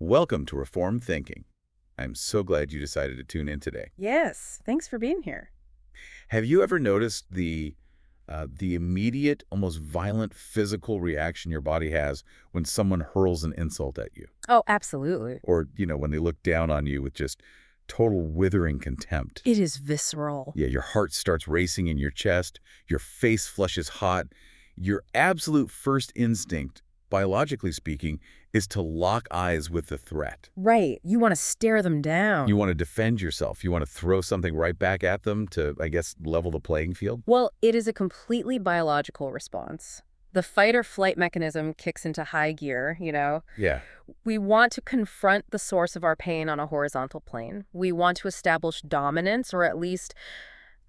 Welcome to Reformed Thinking. I'm so glad you decided to tune in today. Yes, thanks for being here. Have you ever noticed the immediate, almost violent physical reaction your body has when someone hurls an insult at you? Oh, absolutely. Or, when they look down on you with just total withering contempt? It is visceral. Yeah, your heart starts racing in your chest, your face flushes hot. Your absolute first instinct, biologically speaking, is to lock eyes with the threat. Right. You want to stare them down. You want to defend yourself. You want to throw something right back at them to, I guess, level the playing field? Well, it is a completely biological response. The fight or flight mechanism kicks into high gear. Yeah. We want to confront the source of our pain on a horizontal plane. We want to establish dominance or at least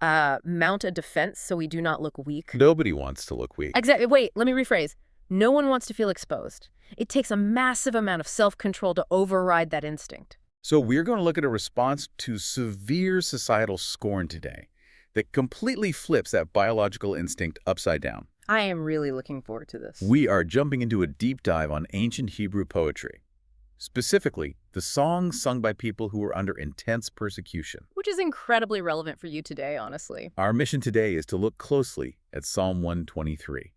mount a defense so we do not look weak. Nobody wants to look weak. Exactly. Wait, let me rephrase. No one wants to feel exposed. It takes a massive amount of self-control to override that instinct. So we're going to look at a response to severe societal scorn today that completely flips that biological instinct upside down. I am really looking forward to this. We are jumping into a deep dive on ancient Hebrew poetry. Specifically, the songs sung by people who were under intense persecution. Which is incredibly relevant for you today, honestly. Our mission today is to look closely at Psalm 123.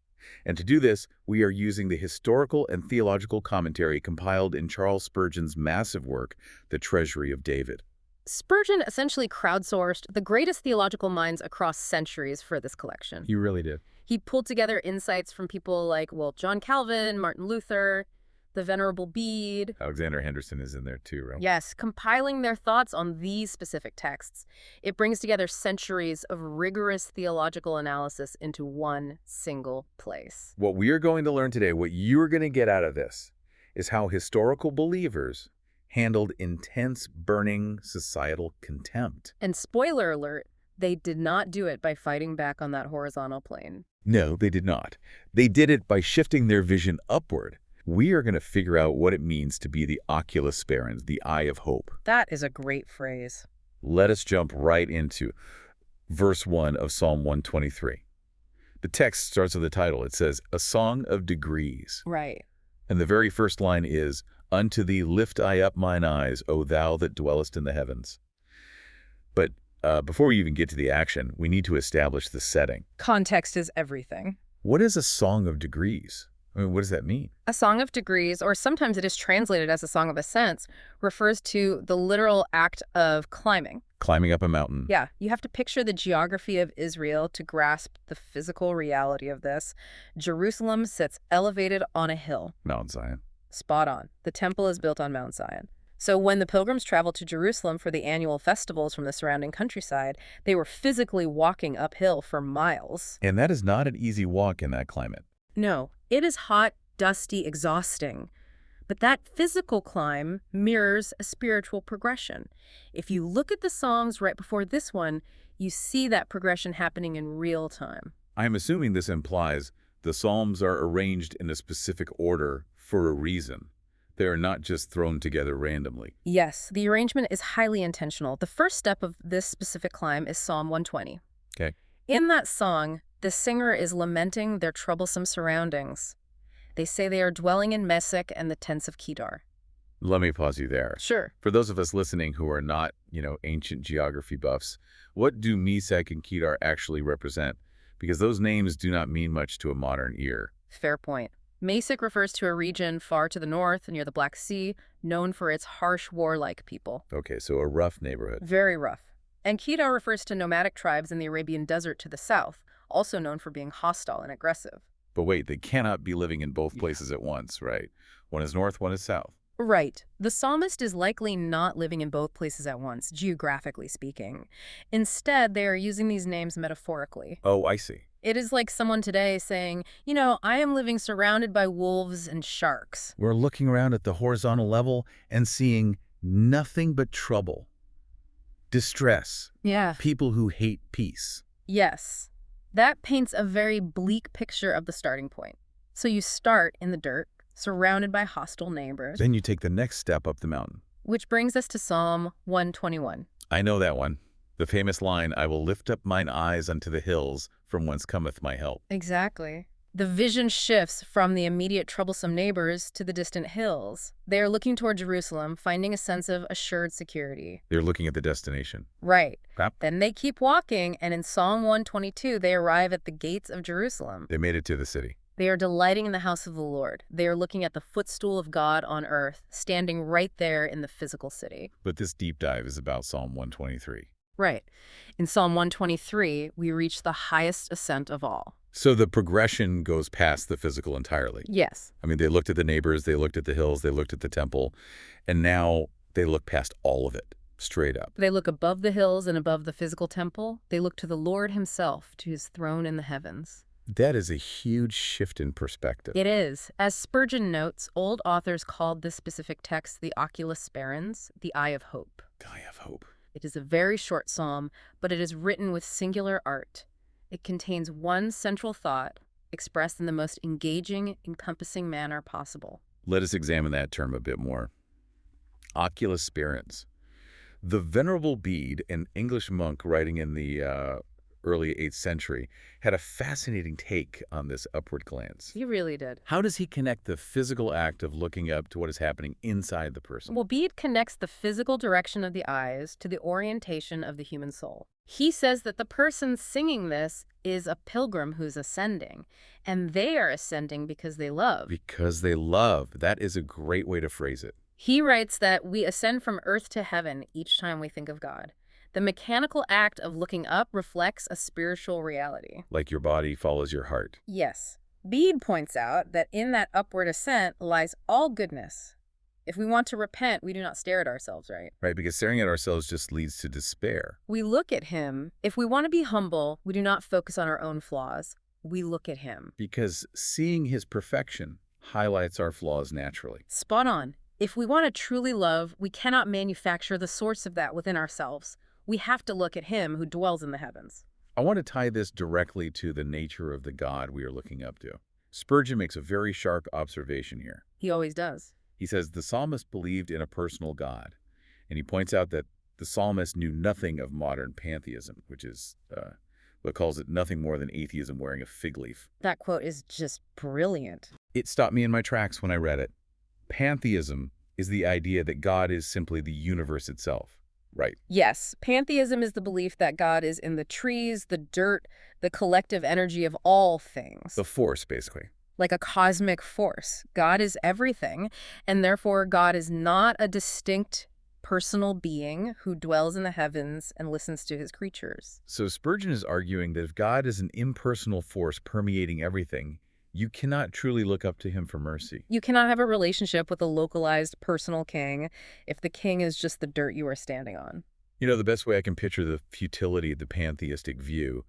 And to do this, we are using the historical and theological commentary compiled in Charles Spurgeon's massive work, The Treasury of David. Spurgeon essentially crowdsourced the greatest theological minds across centuries for this collection. You really did. He pulled together insights from people like, John Calvin, Martin Luther, the Venerable Bede. Alexander Henderson is in there too, right? Yes, compiling their thoughts on these specific texts. It brings together centuries of rigorous theological analysis into one single place. What we are going to learn today, what you're going to get out of this, is how historical believers handled intense, burning societal contempt. And spoiler alert, they did not do it by fighting back on that horizontal plane. No, they did not. They did it by shifting their vision upward. We are going to figure out what it means to be the oculus sperans, the eye of hope. That is a great phrase. Let us jump right into verse 1 of Psalm 123. The text starts with the title. It says, "A Song of Degrees." Right. And the very first line is, "Unto thee lift I up mine eyes, O thou that dwellest in the heavens." But before we even get to the action, we need to establish the setting. Context is everything. What is a song of degrees? I mean, what does that mean? A song of degrees, or sometimes it is translated as a song of ascents, refers to the literal act of climbing. Climbing up a mountain. Yeah, you have to picture the geography of Israel to grasp the physical reality of this. Jerusalem sits elevated on a hill. Mount Zion. Spot on. The temple is built on Mount Zion. So when the pilgrims traveled to Jerusalem for the annual festivals from the surrounding countryside, they were physically walking uphill for miles. And that is not an easy walk in that climate. No, it is hot, dusty, exhausting. But that physical climb mirrors a spiritual progression. If you look at the songs right before this one, you see that progression happening in real time. I'm assuming this implies the Psalms are arranged in a specific order for a reason. They are not just thrown together randomly. Yes, the arrangement is highly intentional. The first step of this specific climb is Psalm 120. Okay. In that song, the singer is lamenting their troublesome surroundings. They say they are dwelling in Mesech and the tents of Kedar. Let me pause you there. Sure. For those of us listening who are not, ancient geography buffs, what do Mesech and Kedar actually represent? Because those names do not mean much to a modern ear. Fair point. Mesech refers to a region far to the north near the Black Sea, known for its harsh, warlike people. Okay, so a rough neighborhood. Very rough. And Kedar refers to nomadic tribes in the Arabian desert to the south, also known for being hostile and aggressive. But wait, they cannot be living in both places at once, right? One is north, one is south. Right. The psalmist is likely not living in both places at once, geographically speaking. Instead, they are using these names metaphorically. Oh, I see. It is like someone today saying, I am living surrounded by wolves and sharks. We're looking around at the horizontal level and seeing nothing but trouble, distress, Yeah. people who hate peace. Yes. That paints a very bleak picture of the starting point. So you start in the dirt, surrounded by hostile neighbors. Then you take the next step up the mountain. Which brings us to Psalm 121. I know that one. The famous line, "I will lift up mine eyes unto the hills, from whence cometh my help." Exactly. The vision shifts from the immediate troublesome neighbors to the distant hills. They are looking toward Jerusalem, finding a sense of assured security. They're looking at the destination. Right. Yep. Then they keep walking, and in Psalm 122, they arrive at the gates of Jerusalem. They made it to the city. They are delighting in the house of the Lord. They are looking at the footstool of God on earth, standing right there in the physical city. But this deep dive is about Psalm 123. Right. In Psalm 123, we reach the highest ascent of all. So the progression goes past the physical entirely. Yes. I mean, they looked at the neighbors, they looked at the hills, they looked at the temple, and now they look past all of it, straight up. They look above the hills and above the physical temple. They look to the Lord himself, to his throne in the heavens. That is a huge shift in perspective. It is. As Spurgeon notes, old authors called this specific text the oculus sperans, the eye of hope. Eye of hope. It is a very short psalm, but it is written with singular art. It contains one central thought, expressed in the most engaging, encompassing manner possible. Let us examine that term a bit more. Oculus sperans. The Venerable Bede, an English monk writing in the early 8th century, had a fascinating take on this upward glance. He really did. How does he connect the physical act of looking up to what is happening inside the person? Well, Bede connects the physical direction of the eyes to the orientation of the human soul. He says that the person singing this is a pilgrim who's ascending, and they are ascending because they love. Because they love. That is a great way to phrase it. He writes that we ascend from earth to heaven each time we think of God. The mechanical act of looking up reflects a spiritual reality. Like your body follows your heart. Yes. Bede points out that in that upward ascent lies all goodness. If we want to repent, we do not stare at ourselves, right? Right, because staring at ourselves just leads to despair. We look at him. If we want to be humble, we do not focus on our own flaws. We look at him. Because seeing his perfection highlights our flaws naturally. Spot on. If we want to truly love, we cannot manufacture the source of that within ourselves. We have to look at him who dwells in the heavens. I want to tie this directly to the nature of the God we are looking up to. Spurgeon makes a very sharp observation here. He always does. He says the psalmist believed in a personal God, and he points out that the psalmist knew nothing of modern pantheism, which is what calls it nothing more than atheism wearing a fig leaf. That quote is just brilliant. It stopped me in my tracks when I read it. Pantheism is the idea that God is simply the universe itself. Right. Yes, pantheism is the belief that God is in the trees, the dirt, the collective energy of all things. The force, basically. Like a cosmic force. God is everything, and therefore God is not a distinct personal being who dwells in the heavens and listens to his creatures. So Spurgeon is arguing that if God is an impersonal force permeating everything, you cannot truly look up to him for mercy. You cannot have a relationship with a localized personal king if the king is just the dirt you are standing on. You know, the best way I can picture the futility of the pantheistic view,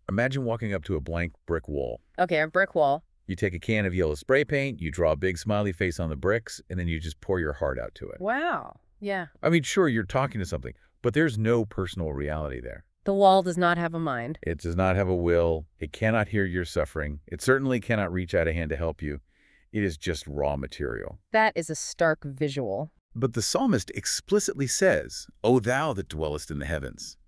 imagine walking up to a blank brick wall. Okay, a brick wall. You take a can of yellow spray paint, you draw a big smiley face on the bricks, and then you just pour your heart out to it. Wow. Yeah. I mean, sure, you're talking to something, but there's no personal reality there. The wall does not have a mind. It does not have a will. It cannot hear your suffering. It certainly cannot reach out a hand to help you. It is just raw material. That is a stark visual. But the psalmist explicitly says, "O thou that dwellest in the heavens."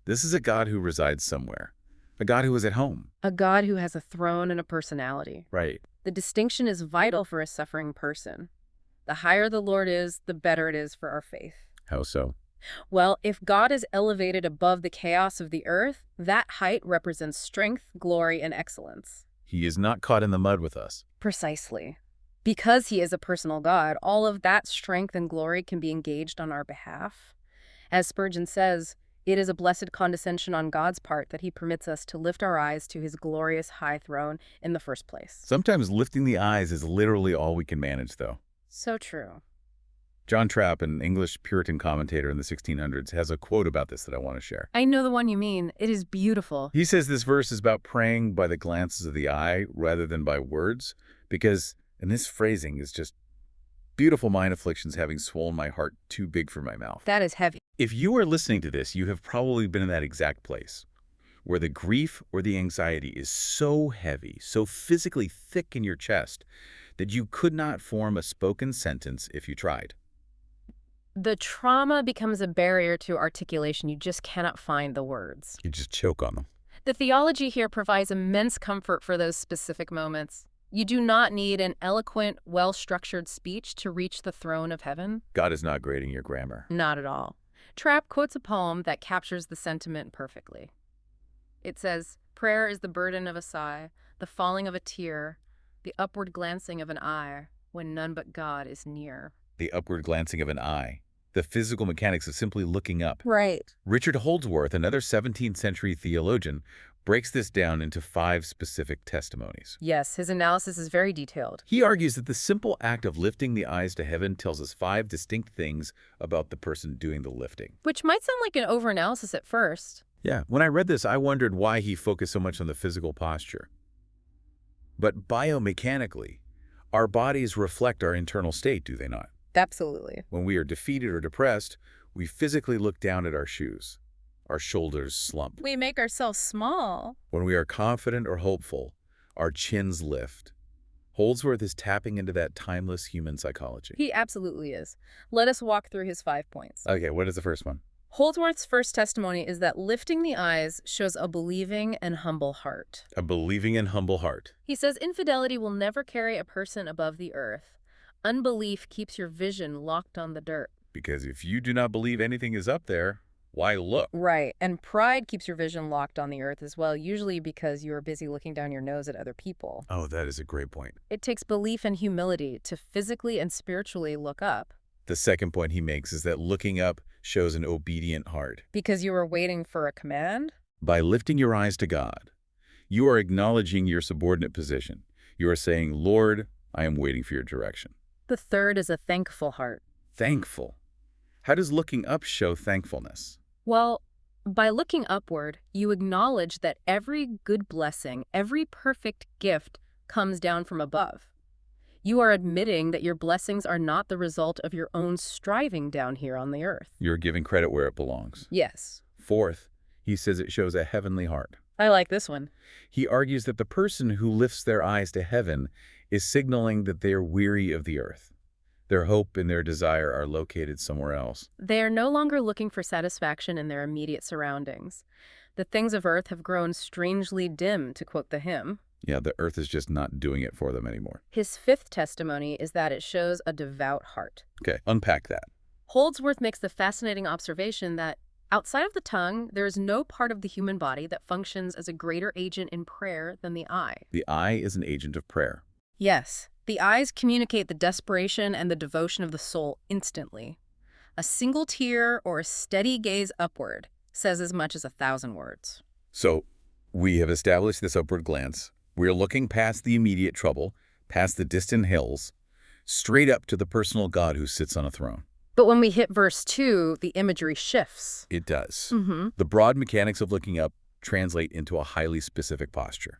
This is a God who resides somewhere, a God who is at home. A God who has a throne and a personality. Right. The distinction is vital for a suffering person. The higher the Lord is, the better it is for our faith. How so? Well, if God is elevated above the chaos of the earth, that height represents strength, glory, and excellence. He is not caught in the mud with us. Precisely. Because he is a personal God, all of that strength and glory can be engaged on our behalf. As Spurgeon says, it is a blessed condescension on God's part that he permits us to lift our eyes to his glorious high throne in the first place. Sometimes lifting the eyes is literally all we can manage, though. So true. John Trapp, an English Puritan commentator in the 1600s, has a quote about this that I want to share. I know the one you mean. It is beautiful. He says this verse is about praying by the glances of the eye rather than by words, because, and this phrasing is just, beautiful mine afflictions having swollen my heart too big for my mouth. That is heavy. If you are listening to this, you have probably been in that exact place, where the grief or the anxiety is so heavy, so physically thick in your chest, that you could not form a spoken sentence if you tried. The trauma becomes a barrier to articulation. You just cannot find the words. You just choke on them. The theology here provides immense comfort for those specific moments. You do not need an eloquent, well-structured speech to reach the throne of heaven. God is not grading your grammar. Not at all. Trapp quotes a poem that captures the sentiment perfectly. It says, "Prayer is the burden of a sigh, the falling of a tear, the upward glancing of an eye, when none but God is near." The upward glancing of an eye. The physical mechanics of simply looking up. Right. Richard Holdsworth, another 17th century theologian, breaks this down into 5 specific testimonies. Yes, his analysis is very detailed. He argues that the simple act of lifting the eyes to heaven tells us 5 distinct things about the person doing the lifting. Which might sound like an overanalysis at first. Yeah, when I read this, I wondered why he focused so much on the physical posture. But biomechanically, our bodies reflect our internal state, do they not? Absolutely. When we are defeated or depressed, we physically look down at our shoes. Our shoulders slump. We make ourselves small. When we are confident or hopeful, our chins lift. Holdsworth is tapping into that timeless human psychology. He absolutely is. Let us walk through his 5 points. Okay, what is the first one? Holdsworth's first testimony is that lifting the eyes shows a believing and humble heart. A believing and humble heart. He says infidelity will never carry a person above the earth. Unbelief keeps your vision locked on the dirt. Because if you do not believe anything is up there, why look? Right, and pride keeps your vision locked on the earth as well, usually because you are busy looking down your nose at other people. Oh, that is a great point. It takes belief and humility to physically and spiritually look up. The second point he makes is that looking up shows an obedient heart. Because you are waiting for a command? By lifting your eyes to God, you are acknowledging your subordinate position. You are saying, Lord, I am waiting for your direction. The third is a thankful heart. Thankful. How does looking up show thankfulness? Well, by looking upward, you acknowledge that every good blessing, every perfect gift comes down from above. You are admitting that your blessings are not the result of your own striving down here on the earth. You're giving credit where it belongs. Yes. Fourth, he says it shows a heavenly heart. I like this one. He argues that the person who lifts their eyes to heaven is signaling that they are weary of the earth. Their hope and their desire are located somewhere else. They are no longer looking for satisfaction in their immediate surroundings. The things of earth have grown strangely dim, to quote the hymn. Yeah, the earth is just not doing it for them anymore. His fifth testimony is that it shows a devout heart. Okay, unpack that. Holdsworth makes the fascinating observation that outside of the tongue, there is no part of the human body that functions as a greater agent in prayer than the eye. The eye is an agent of prayer. Yes, the eyes communicate the desperation and the devotion of the soul instantly. A single tear or a steady gaze upward says as much as 1,000 words. So, we have established this upward glance. We're looking past the immediate trouble, past the distant hills, straight up to the personal God who sits on a throne. But when we hit verse 2, the imagery shifts. It does. Mm-hmm. The broad mechanics of looking up translate into a highly specific posture.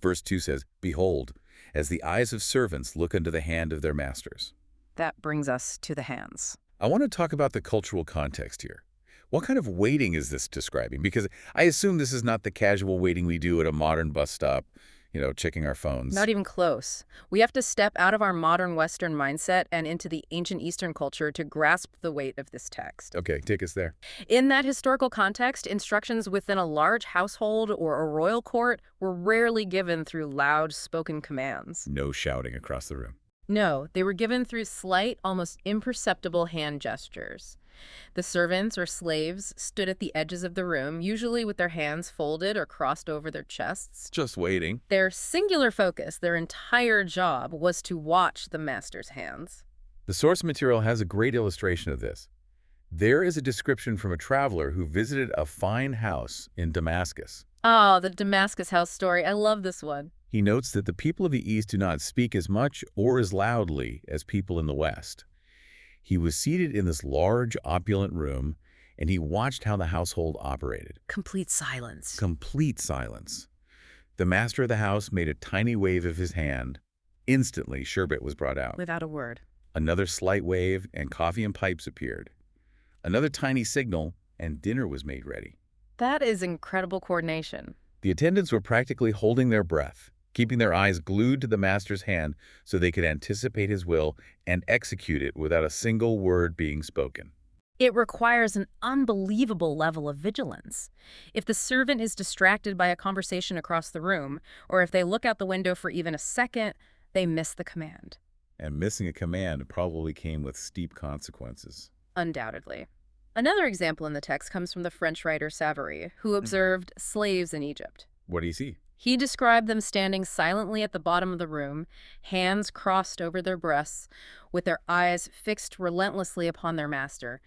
Verse 2 says, "Behold, as the eyes of servants look unto the hand of their masters." That brings us to the hands. I want to talk about the cultural context here. What kind of waiting is this describing? Because I assume this is not the casual waiting we do at a modern bus stop, checking our phones. Not even close. We have to step out of our modern Western mindset and into the ancient Eastern culture to grasp the weight of this text. Okay, take us there. In that historical context, instructions within a large household or a royal court were rarely given through loud spoken commands. No shouting across the room. No, they were given through slight, almost imperceptible hand gestures. The servants or slaves stood at the edges of the room, usually with their hands folded or crossed over their chests. Just waiting. Their singular focus, their entire job, was to watch the master's hands. The source material has a great illustration of this. There is a description from a traveler who visited a fine house in Damascus. Oh, the Damascus house story. I love this one. He notes that the people of the East do not speak as much or as loudly as people in the West. He was seated in this large, opulent room, and he watched how the household operated. Complete silence. Complete silence. The master of the house made a tiny wave of his hand. Instantly, sherbet was brought out. Without a word. Another slight wave, and coffee and pipes appeared. Another tiny signal, and dinner was made ready. That is incredible coordination. The attendants were practically holding their breath, keeping their eyes glued to the master's hand so they could anticipate his will and execute it without a single word being spoken. It requires an unbelievable level of vigilance. If the servant is distracted by a conversation across the room, or if they look out the window for even a second, they miss the command. And missing a command probably came with steep consequences. Undoubtedly. Another example in the text comes from the French writer Savary, who observed slaves in Egypt. What do you see? He described them standing silently at the bottom of the room, hands crossed over their breasts, with their eyes fixed relentlessly upon their master.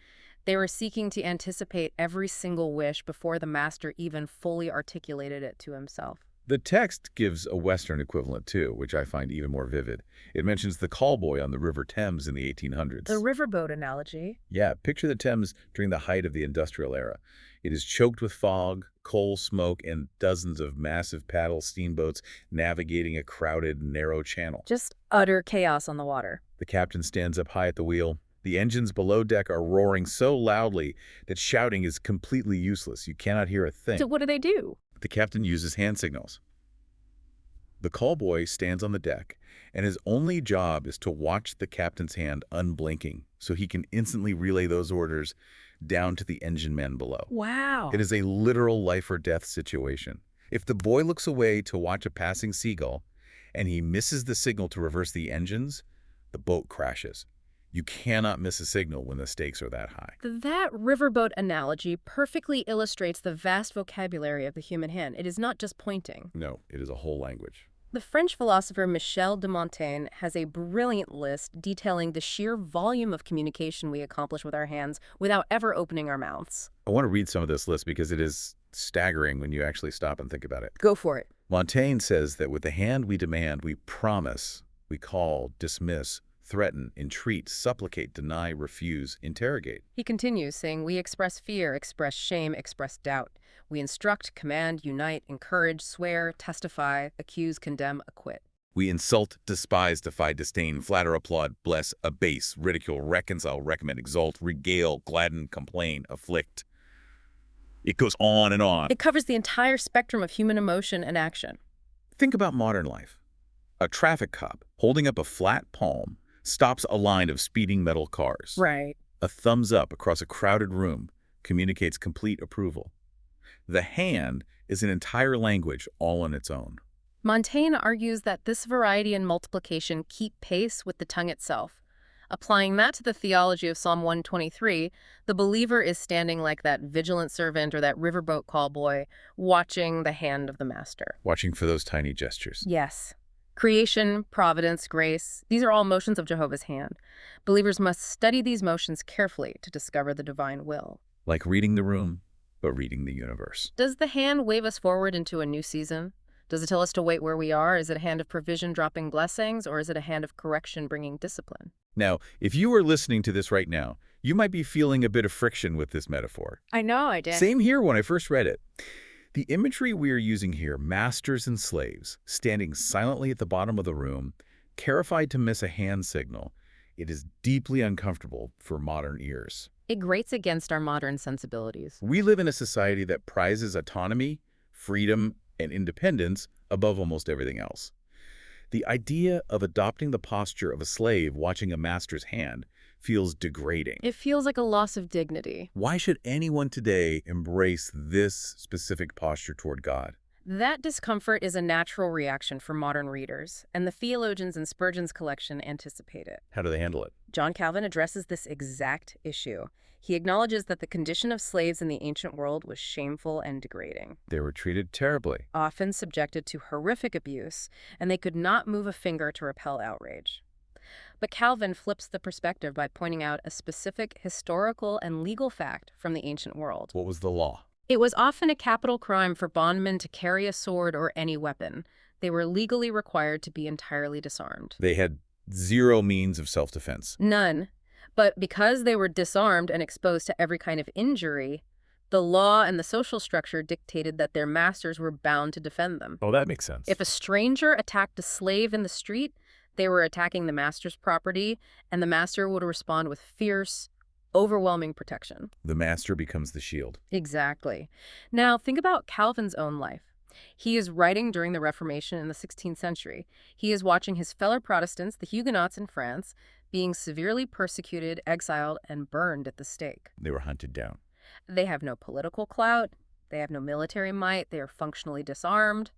They were seeking to anticipate every single wish before the master even fully articulated it to himself. The text gives a Western equivalent, too, which I find even more vivid. It mentions the callboy on the River Thames in the 1800s. The riverboat analogy. Yeah, picture the Thames during the height of the industrial era. It is choked with fog, coal smoke, and dozens of massive paddle steamboats navigating a crowded, narrow channel. Just utter chaos on the water. The captain stands up high at the wheel. The engines below deck are roaring so loudly that shouting is completely useless. You cannot hear a thing. So what do? The captain uses hand signals. The callboy stands on the deck, and his only job is to watch the captain's hand unblinking so he can instantly relay those orders down to the engine men below. Wow. It is a literal life or death situation. If the boy looks away to watch a passing seagull and he misses the signal to reverse the engines, the boat crashes. You cannot miss a signal when the stakes are that high. That riverboat analogy perfectly illustrates the vast vocabulary of the human hand. It is not just pointing. No, it is a whole language. The French philosopher Michel de Montaigne has a brilliant list detailing the sheer volume of communication we accomplish with our hands without ever opening our mouths. I want to read some of this list because it is staggering when you actually stop and think about it. Go for it. Montaigne says that with the hand we demand, we promise, we call, dismiss, threaten, entreat, supplicate, deny, refuse, interrogate. He continues, saying, we express fear, express shame, express doubt. We instruct, command, unite, encourage, swear, testify, accuse, condemn, acquit. We insult, despise, defy, disdain, flatter, applaud, bless, abase, ridicule, reconcile, recommend, exalt, regale, gladden, complain, afflict. It goes on and on. It covers the entire spectrum of human emotion and action. Think about modern life. A traffic cop holding up a flat palm stops a line of speeding metal cars. Right. A thumbs up across a crowded room communicates complete approval. The hand is an entire language all on its own. Montaigne argues that this variety and multiplication keep pace with the tongue itself. Applying that to the theology of Psalm 123, the believer is standing like that vigilant servant or that riverboat callboy, watching the hand of the master. Watching for those tiny gestures. Yes. Creation, providence, grace, these are all motions of Jehovah's hand. Believers must study these motions carefully to discover the divine will. Like reading the room, but reading the universe. Does the hand wave us forward into a new season? Does it tell us to wait where we are? Is it a hand of provision dropping blessings, or is it a hand of correction bringing discipline? Now, if you are listening to this right now, you might be feeling a bit of friction with this metaphor. I know I did. Same here when I first read it. The imagery we are using here, masters and slaves, standing silently at the bottom of the room, terrified to miss a hand signal, it is deeply uncomfortable for modern ears. It grates against our modern sensibilities. We live in a society that prizes autonomy, freedom, and independence above almost everything else. The idea of adopting the posture of a slave watching a master's hand feels degrading. It feels like a loss of dignity. Why should anyone today embrace this specific posture toward God? That discomfort is a natural reaction for modern readers, and the theologians in Spurgeon's collection anticipate it. How do they handle it? John Calvin addresses this exact issue. He acknowledges that the condition of slaves in the ancient world was shameful and degrading. They were treated terribly. Often subjected to horrific abuse, and they could not move a finger to repel outrage. But Calvin flips the perspective by pointing out a specific historical and legal fact from the ancient world. What was the law? It was often a capital crime for bondmen to carry a sword or any weapon. They were legally required to be entirely disarmed. They had zero means of self-defense. None. But because they were disarmed and exposed to every kind of injury, the law and the social structure dictated that their masters were bound to defend them. Oh, that makes sense. If a stranger attacked a slave in the street, they were attacking the master's property, and the master would respond with fierce, overwhelming protection. The master becomes the shield. Exactly. Now, think about Calvin's own life. He is writing during the Reformation in the 16th century. He is watching his fellow Protestants, the Huguenots in France, being severely persecuted, exiled, and burned at the stake. They were hunted down. They have no political clout. They have no military might. They are functionally disarmed.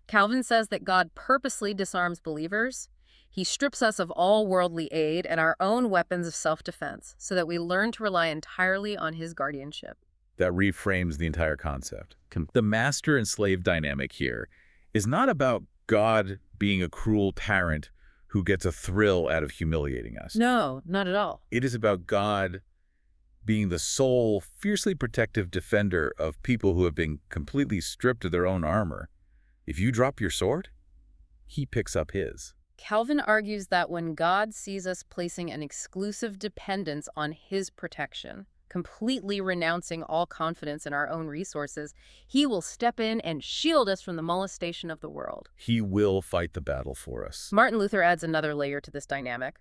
Calvin says that God purposely disarms believers. He strips us of all worldly aid and our own weapons of self-defense so that we learn to rely entirely on his guardianship. That reframes the entire concept. The master and slave dynamic here is not about God being a cruel tyrant who gets a thrill out of humiliating us. No, not at all. It is about God being the sole, fiercely protective defender of people who have been completely stripped of their own armor. If you drop your sword, he picks up his. Calvin argues that when God sees us placing an exclusive dependence on his protection, completely renouncing all confidence in our own resources, he will step in and shield us from the molestation of the world. He will fight the battle for us. Martin Luther adds another layer to this dynamic.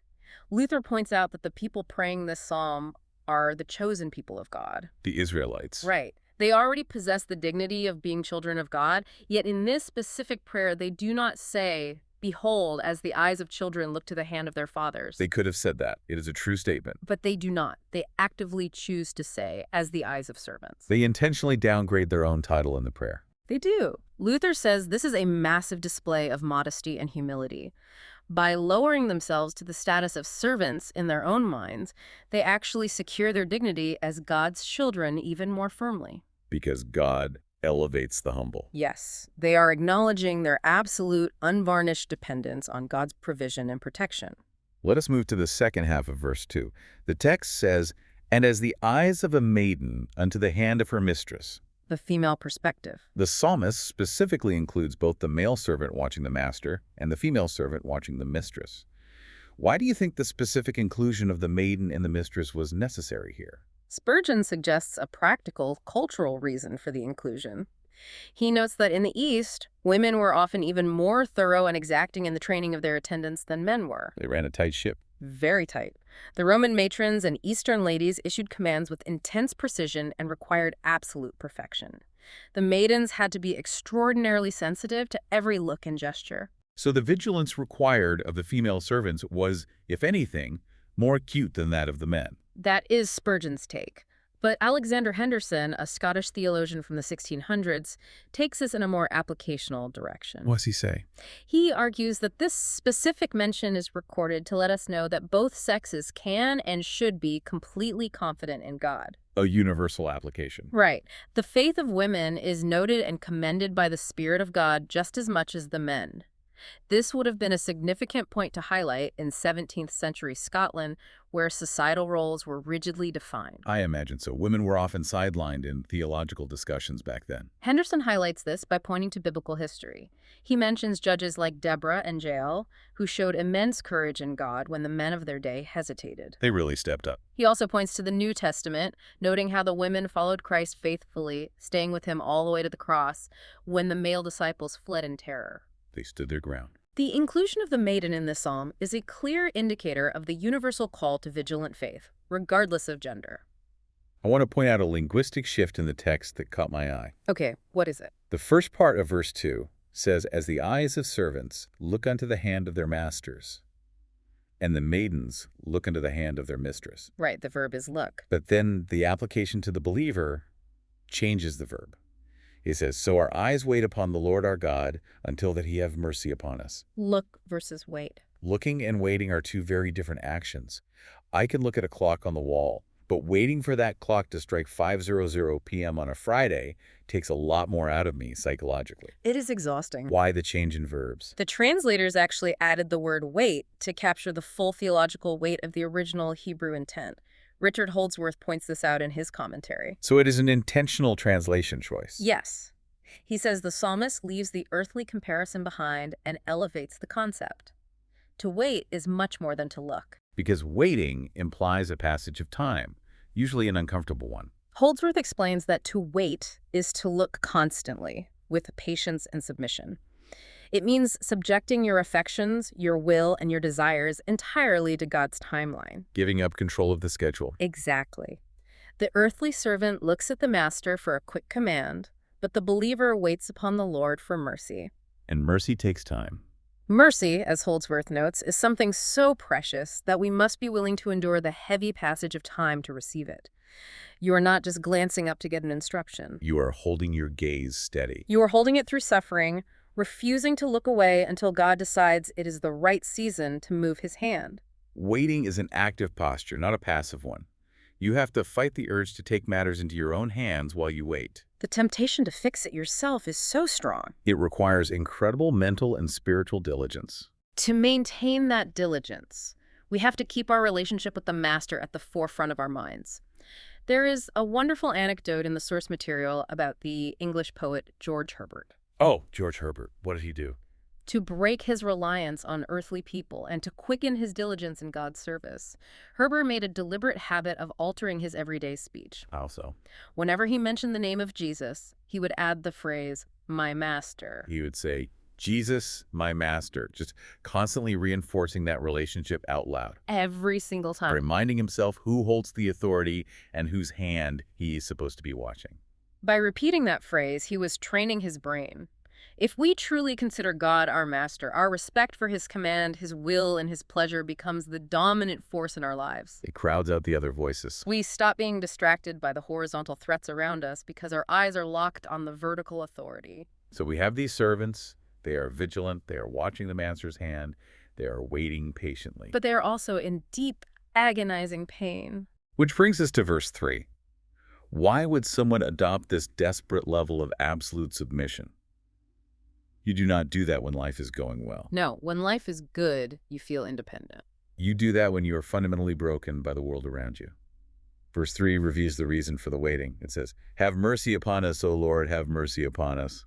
Luther points out that the people praying this psalm are the chosen people of God. The Israelites. Right. They already possess the dignity of being children of God, yet in this specific prayer, they do not say, "Behold, as the eyes of children look to the hand of their fathers." They could have said that. It is a true statement. But they do not. They actively choose to say, "as the eyes of servants." They intentionally downgrade their own title in the prayer. They do. Luther says this is a massive display of modesty and humility. By lowering themselves to the status of servants in their own minds, they actually secure their dignity as God's children even more firmly. Because God elevates the humble. Yes, they are acknowledging their absolute, unvarnished dependence on God's provision and protection. Let us move to the second half of verse 2. The text says, "And as the eyes of a maiden unto the hand of her mistress." The female perspective. The psalmist specifically includes both the male servant watching the master and the female servant watching the mistress. Why do you think the specific inclusion of the maiden and the mistress was necessary here? Spurgeon suggests a practical, cultural reason for the inclusion. He notes that in the East, women were often even more thorough and exacting in the training of their attendants than men were. They ran a tight ship. Very tight. The Roman matrons and Eastern ladies issued commands with intense precision and required absolute perfection. The maidens had to be extraordinarily sensitive to every look and gesture. So the vigilance required of the female servants was, if anything, more acute than that of the men. That is Spurgeon's take. But Alexander Henderson, a Scottish theologian from the 1600s, takes this in a more applicational direction. What's he say? He argues that this specific mention is recorded to let us know that both sexes can and should be completely confident in God. A universal application. Right. The faith of women is noted and commended by the Spirit of God just as much as the men. This would have been a significant point to highlight in 17th century Scotland, where societal roles were rigidly defined. I imagine so. Women were often sidelined in theological discussions back then. Henderson highlights this by pointing to biblical history. He mentions judges like Deborah and Jael, who showed immense courage in God when the men of their day hesitated. They really stepped up. He also points to the New Testament, noting how the women followed Christ faithfully, staying with him all the way to the cross, when the male disciples fled in terror. They stood their ground. The inclusion of the maiden in this psalm is a clear indicator of the universal call to vigilant faith, regardless of gender. I want to point out a linguistic shift in the text that caught my eye. Okay, what is it? The first part of verse 2 says, "As the eyes of servants look unto the hand of their masters, and the maidens look unto the hand of their mistress." Right, the verb is look. But then the application to the believer changes the verb. It says, "So our eyes wait upon the Lord our God until that he have mercy upon us." Look versus wait. Looking and waiting are two very different actions. I can look at a clock on the wall, but waiting for that clock to strike 5:00 p.m. on a Friday takes a lot more out of me psychologically. It is exhausting. Why the change in verbs? The translators actually added the word wait to capture the full theological weight of the original Hebrew intent. Richard Holdsworth points this out in his commentary. So it is an intentional translation choice. Yes. He says the psalmist leaves the earthly comparison behind and elevates the concept. To wait is much more than to look. Because waiting implies a passage of time, usually an uncomfortable one. Holdsworth explains that to wait is to look constantly, with patience and submission. It means subjecting your affections, your will, and your desires entirely to God's timeline. Giving up control of the schedule. Exactly. The earthly servant looks at the master for a quick command, but the believer waits upon the Lord for mercy. And mercy takes time. Mercy, as Holdsworth notes, is something so precious that we must be willing to endure the heavy passage of time to receive it. You are not just glancing up to get an instruction. You are holding your gaze steady. You are holding it through suffering, refusing to look away until God decides it is the right season to move his hand. Waiting is an active posture, not a passive one. You have to fight the urge to take matters into your own hands while you wait. The temptation to fix it yourself is so strong. It requires incredible mental and spiritual diligence. To maintain that diligence, we have to keep our relationship with the Master at the forefront of our minds. There is a wonderful anecdote in the source material about the English poet George Herbert. Oh, George Herbert. What did he do? To break his reliance on earthly people and to quicken his diligence in God's service, Herbert made a deliberate habit of altering his everyday speech. How so? Whenever he mentioned the name of Jesus, he would add the phrase, "my master." He would say, Jesus, my master, just constantly reinforcing that relationship out loud. Every single time. Reminding himself who holds the authority and whose hand he is supposed to be watching. By repeating that phrase, he was training his brain. If we truly consider God our master, our respect for his command, his will, and his pleasure becomes the dominant force in our lives. It crowds out the other voices. We stop being distracted by the horizontal threats around us because our eyes are locked on the vertical authority. So we have these servants. They are vigilant. They are watching the master's hand. They are waiting patiently. But they are also in deep, agonizing pain. Which brings us to verse 3. Why would someone adopt this desperate level of absolute submission? You do not do that when life is going well. No, when life is good, you feel independent. You do that when you are fundamentally broken by the world around you. Verse 3 reviews the reason for the waiting. It says, "Have mercy upon us, O Lord, have mercy upon us.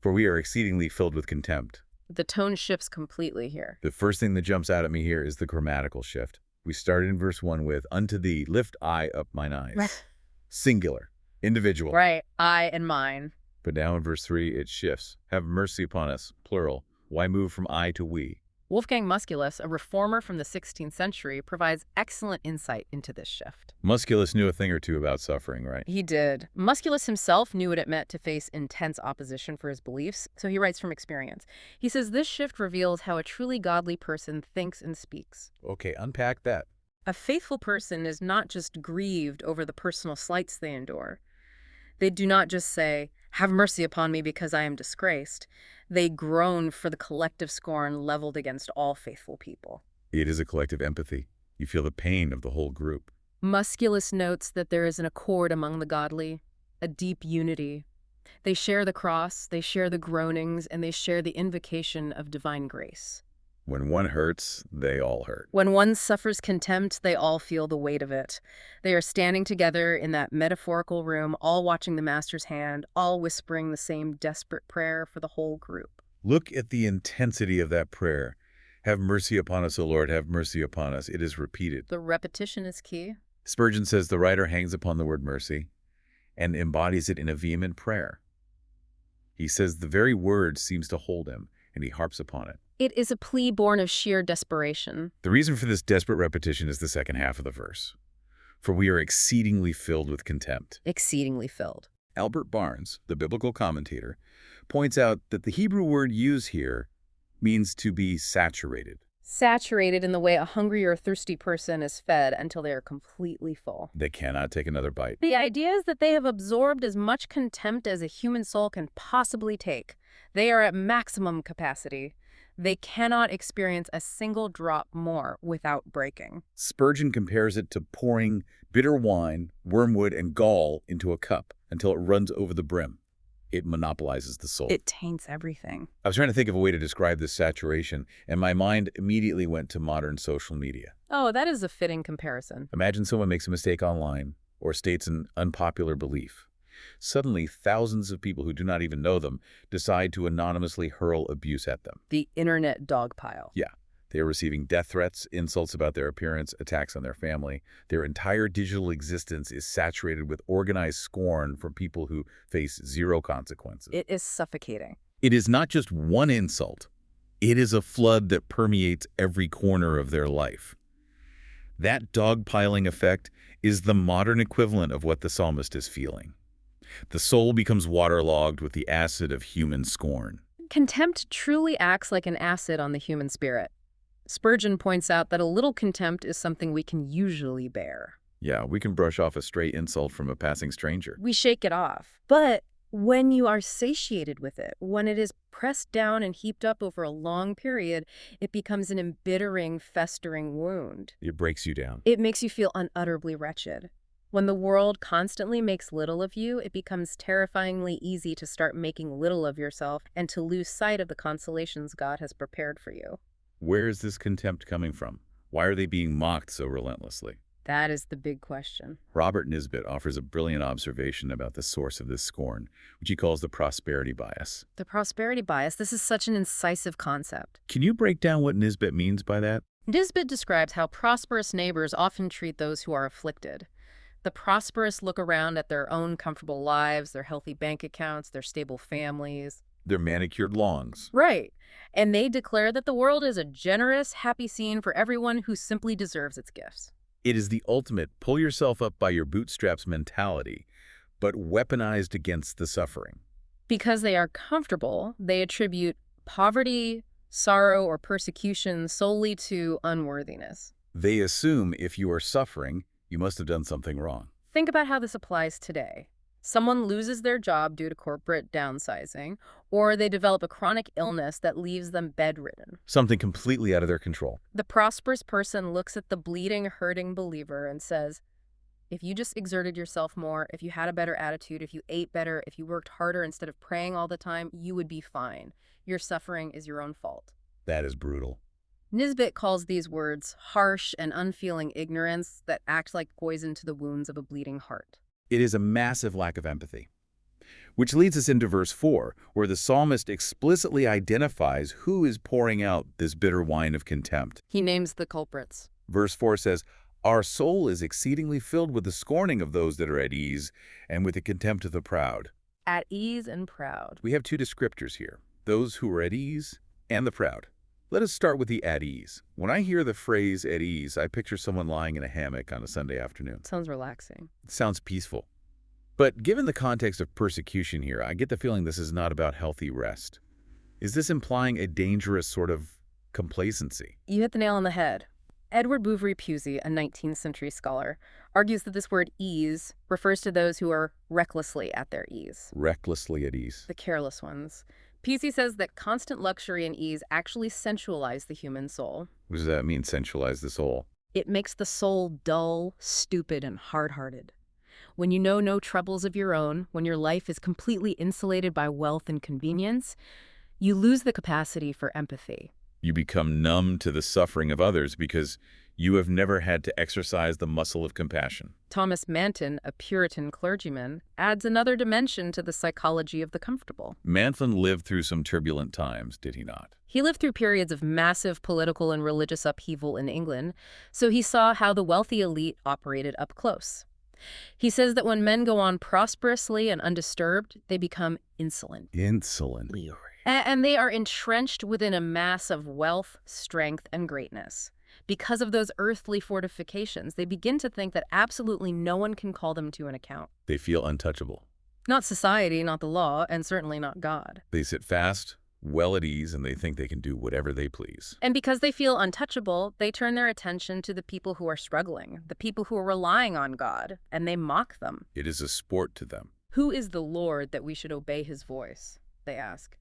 For we are exceedingly filled with contempt." The tone shifts completely here. The first thing that jumps out at me here is the grammatical shift. We started in verse 1 with, "Unto thee lift I up mine eyes." Singular, individual. Right, I and mine. But now in verse 3, it shifts. "Have mercy upon us," plural. Why move from I to we? Wolfgang Musculus, a reformer from the 16th century, provides excellent insight into this shift. Musculus knew a thing or two about suffering, right? He did. Musculus himself knew what it meant to face intense opposition for his beliefs, so he writes from experience. He says this shift reveals how a truly godly person thinks and speaks. Okay, unpack that. A faithful person is not just grieved over the personal slights they endure. They do not just say, "Have mercy upon me because I am disgraced." They groan for the collective scorn leveled against all faithful people. It is a collective empathy. You feel the pain of the whole group. Musculus notes that there is an accord among the godly, a deep unity. They share the cross, they share the groanings, and they share the invocation of divine grace. When one hurts, they all hurt. When one suffers contempt, they all feel the weight of it. They are standing together in that metaphorical room, all watching the Master's hand, all whispering the same desperate prayer for the whole group. Look at the intensity of that prayer. "Have mercy upon us, O Lord, have mercy upon us." It is repeated. The repetition is key. Spurgeon says the writer hangs upon the word mercy and embodies it in a vehement prayer. He says the very word seems to hold him, and he harps upon it. It is a plea born of sheer desperation. The reason for this desperate repetition is the second half of the verse. "For we are exceedingly filled with contempt." Exceedingly filled. Albert Barnes, the biblical commentator, points out that the Hebrew word used here means to be saturated. Saturated in the way a hungry or thirsty person is fed until they are completely full. They cannot take another bite. The idea is that they have absorbed as much contempt as a human soul can possibly take. They are at maximum capacity. They cannot experience a single drop more without breaking. Spurgeon compares it to pouring bitter wine, wormwood, and gall into a cup until it runs over the brim. It monopolizes the soul. It taints everything. I was trying to think of a way to describe this saturation, and my mind immediately went to modern social media. Oh, that is a fitting comparison. Imagine someone makes a mistake online or states an unpopular belief. Suddenly, thousands of people who do not even know them decide to anonymously hurl abuse at them. The internet dogpile. Yeah. They are receiving death threats, insults about their appearance, attacks on their family. Their entire digital existence is saturated with organized scorn from people who face zero consequences. It is suffocating. It is not just one insult. It is a flood that permeates every corner of their life. That dogpiling effect is the modern equivalent of what the psalmist is feeling. The soul becomes waterlogged with the acid of human scorn. Contempt truly acts like an acid on the human spirit. Spurgeon points out that a little contempt is something we can usually bear. Yeah, we can brush off a stray insult from a passing stranger. We shake it off. But when you are satiated with it, when it is pressed down and heaped up over a long period, it becomes an embittering, festering wound. It breaks you down. It makes you feel unutterably wretched. When the world constantly makes little of you, it becomes terrifyingly easy to start making little of yourself and to lose sight of the consolations God has prepared for you. Where is this contempt coming from? Why are they being mocked so relentlessly? That is the big question. Robert Nisbet offers a brilliant observation about the source of this scorn, which he calls the prosperity bias. The prosperity bias, this is such an incisive concept. Can you break down what Nisbet means by that? Nisbet describes how prosperous neighbors often treat those who are afflicted. The prosperous look around at their own comfortable lives, their healthy bank accounts, their stable families. Their manicured lawns. Right. And they declare that the world is a generous, happy scene for everyone who simply deserves its gifts. It is the ultimate pull yourself up by your bootstraps mentality, but weaponized against the suffering. Because they are comfortable, they attribute poverty, sorrow, or persecution solely to unworthiness. They assume if you are suffering, you must have done something wrong. Think about how this applies today. Someone loses their job due to corporate downsizing, or they develop a chronic illness that leaves them bedridden. Something completely out of their control. The prosperous person looks at the bleeding, hurting believer and says, if you just exerted yourself more, if you had a better attitude, if you ate better, if you worked harder instead of praying all the time, you would be fine. Your suffering is your own fault. That is brutal. Nisbet calls these words harsh and unfeeling ignorance that act like poison to the wounds of a bleeding heart. It is a massive lack of empathy. Which leads us into verse 4, where the psalmist explicitly identifies who is pouring out this bitter wine of contempt. He names the culprits. Verse 4 says, "Our soul is exceedingly filled with the scorning of those that are at ease, and with the contempt of the proud." At ease and proud. We have two descriptors here, those who are at ease and the proud. Let us start with the at ease. When I hear the phrase at ease, I picture someone lying in a hammock on a Sunday afternoon. Sounds relaxing. It sounds peaceful. But given the context of persecution here, I get the feeling this is not about healthy rest. Is this implying a dangerous sort of complacency? You hit the nail on the head. Edward Bouverie Pusey, a 19th century scholar, argues that this word ease refers to those who are recklessly at their ease. Recklessly at ease. The careless ones. Pusey says that constant luxury and ease actually sensualize the human soul. What does that mean, sensualize the soul? It makes the soul dull, stupid, and hard-hearted. When you know no troubles of your own, when your life is completely insulated by wealth and convenience, you lose the capacity for empathy. You become numb to the suffering of others because you have never had to exercise the muscle of compassion. Thomas Manton, a Puritan clergyman, adds another dimension to the psychology of the comfortable. Manton lived through some turbulent times, did he not? He lived through periods of massive political and religious upheaval in England, so he saw how the wealthy elite operated up close. He says that when men go on prosperously and undisturbed, they become insolent. Insolent. And they are entrenched within a mass of wealth, strength, and greatness. Because of those earthly fortifications, they begin to think that absolutely no one can call them to an account. They feel untouchable. Not society, not the law, and certainly not God. They sit fast, well at ease, and they think they can do whatever they please. And because they feel untouchable, they turn their attention to the people who are struggling, the people who are relying on God, and they mock them. It is a sport to them. Who is the Lord that we should obey his voice? They ask.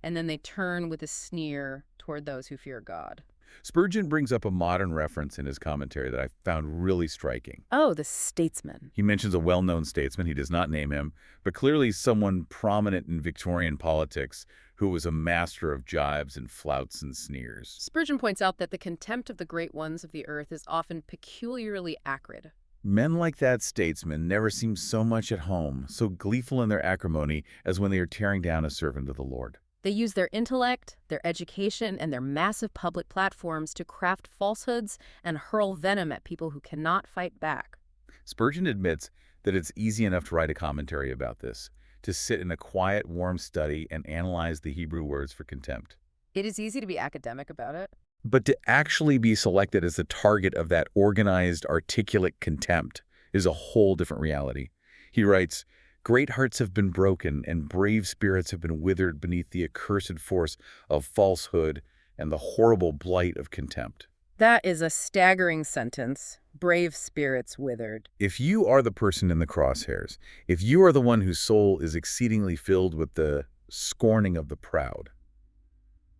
And then they turn with a sneer toward those who fear God. Spurgeon brings up a modern reference in his commentary that I found really striking. Oh, the statesman. He mentions a well-known statesman, he does not name him, but clearly someone prominent in Victorian politics who was a master of jibes and flouts and sneers. Spurgeon points out that the contempt of the great ones of the earth is often peculiarly acrid. Men like that statesman never seem so much at home, so gleeful in their acrimony as when they are tearing down a servant of the Lord. They use their intellect, their education, and their massive public platforms to craft falsehoods and hurl venom at people who cannot fight back. Spurgeon admits that it's easy enough to write a commentary about this, to sit in a quiet, warm study and analyze the Hebrew words for contempt. It is easy to be academic about it. But to actually be selected as the target of that organized, articulate contempt is a whole different reality. He writes, Great hearts have been broken, and brave spirits have been withered beneath the accursed force of falsehood and the horrible blight of contempt. That is a staggering sentence. Brave spirits withered. If you are the person in the crosshairs, if you are the one whose soul is exceedingly filled with the scorning of the proud,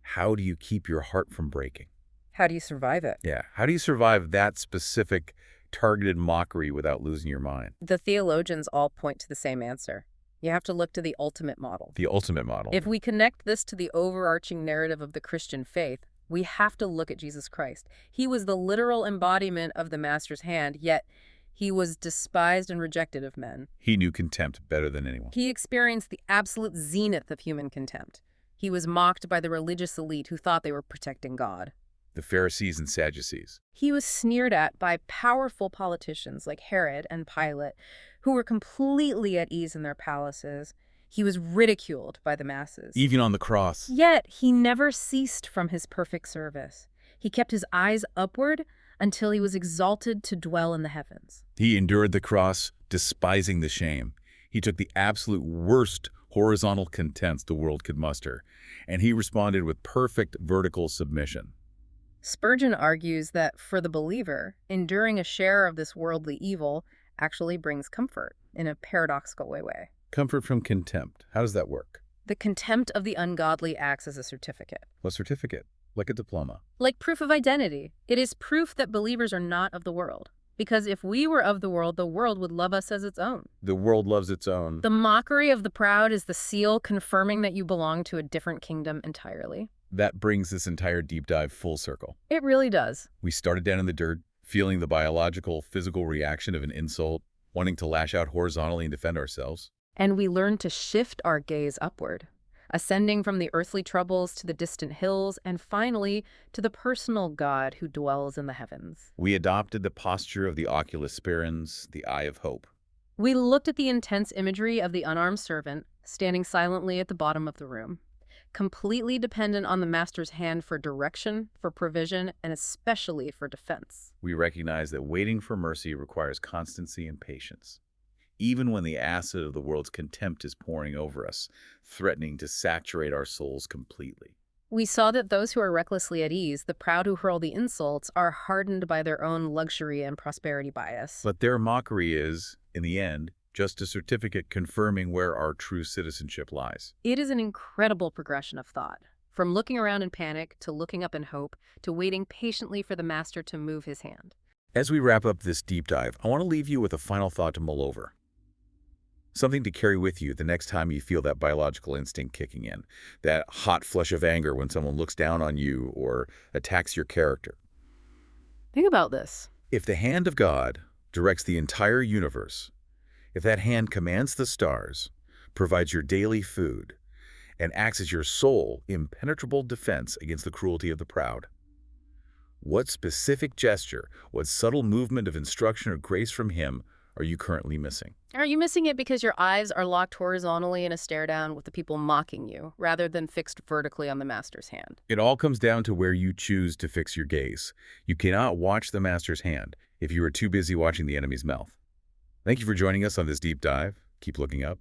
how do you keep your heart from breaking? How do you survive it? Yeah, how do you survive that specific targeted mockery without losing your mind? The theologians all point to the same answer. You have to look to the ultimate model. The ultimate model. If we connect this to the overarching narrative of the Christian faith, we have to look at Jesus Christ. He was the literal embodiment of the Master's hand, yet he was despised and rejected of men. He knew contempt better than anyone. He experienced the absolute zenith of human contempt. He was mocked by the religious elite who thought they were protecting God. The Pharisees and Sadducees. He was sneered at by powerful politicians like Herod and Pilate, who were completely at ease in their palaces. He was ridiculed by the masses. Even on the cross. Yet he never ceased from his perfect service. He kept his eyes upward until he was exalted to dwell in the heavens. He endured the cross, despising the shame. He took the absolute worst horizontal contempt the world could muster, and he responded with perfect vertical submission. Spurgeon argues that for the believer, enduring a share of this worldly evil actually brings comfort in a paradoxical way. Comfort from contempt. How does that work? The contempt of the ungodly acts as a certificate. A certificate, like a diploma. Like proof of identity. It is proof that believers are not of the world. Because if we were of the world would love us as its own. The world loves its own. The mockery of the proud is the seal confirming that you belong to a different kingdom entirely. That brings this entire deep dive full circle. It really does. We started down in the dirt, feeling the biological, physical reaction of an insult, wanting to lash out horizontally and defend ourselves. And we learned to shift our gaze upward, ascending from the earthly troubles to the distant hills, and finally to the personal God who dwells in the heavens. We adopted the posture of the oculus sperans, the eye of hope. We looked at the intense imagery of the unarmed servant, standing silently at the bottom of the room, completely dependent on the Master's hand for direction, for provision, and especially for defense. We recognize that waiting for mercy requires constancy and patience. Even when the acid of the world's contempt is pouring over us, threatening to saturate our souls completely. We saw that those who are recklessly at ease, the proud who hurl the insults, are hardened by their own luxury and prosperity bias. But their mockery is, in the end, just a certificate confirming where our true citizenship lies. It is an incredible progression of thought. From looking around in panic, to looking up in hope, to waiting patiently for the Master to move his hand. As we wrap up this deep dive, I want to leave you with a final thought to mull over. Something to carry with you the next time you feel that biological instinct kicking in, that hot flush of anger when someone looks down on you or attacks your character. Think about this. If the hand of God directs the entire universe, if that hand commands the stars, provides your daily food, and acts as your sole, impenetrable defense against the cruelty of the proud, what specific gesture, what subtle movement of instruction or grace from him are you currently missing? Are you missing it because your eyes are locked horizontally in a stare down with the people mocking you, rather than fixed vertically on the Master's hand? It all comes down to where you choose to fix your gaze. You cannot watch the Master's hand if you are too busy watching the enemy's mouth. Thank you for joining us on this deep dive. Keep looking up.